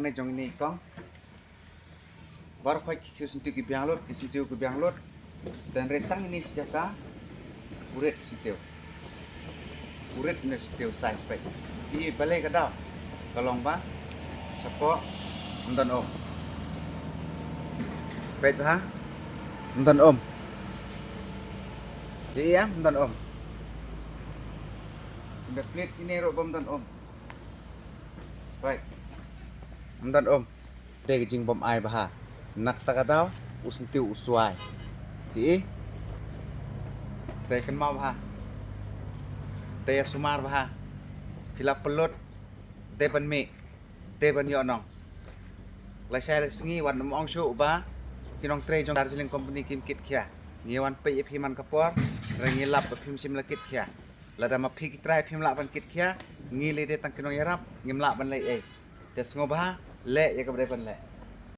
hang này trong này con baru kau kisintiu ke biang lot dan rentang ini sejak uret sentiu size baik di balai kadau kalong ba sapo nonton om baik ha nonton om iya nonton om the plate ini ro bom nonton om baik nonton om dek jing bom ai bah nak takatau usentiu usuai pi teken mau bah te sumar bah pila pelot te ban mi te ban yo nong lai sai singi wan mong shu ba kinong tre jong Darjeeling company kim kit khia ngi wan pe phi man kapor rangi lap phim sim la kit khia lada ma phi trai phim la ban kit khia ngi le de tang kinong yarap ngim la ban lai e te sngo ba le ya ka bre ban le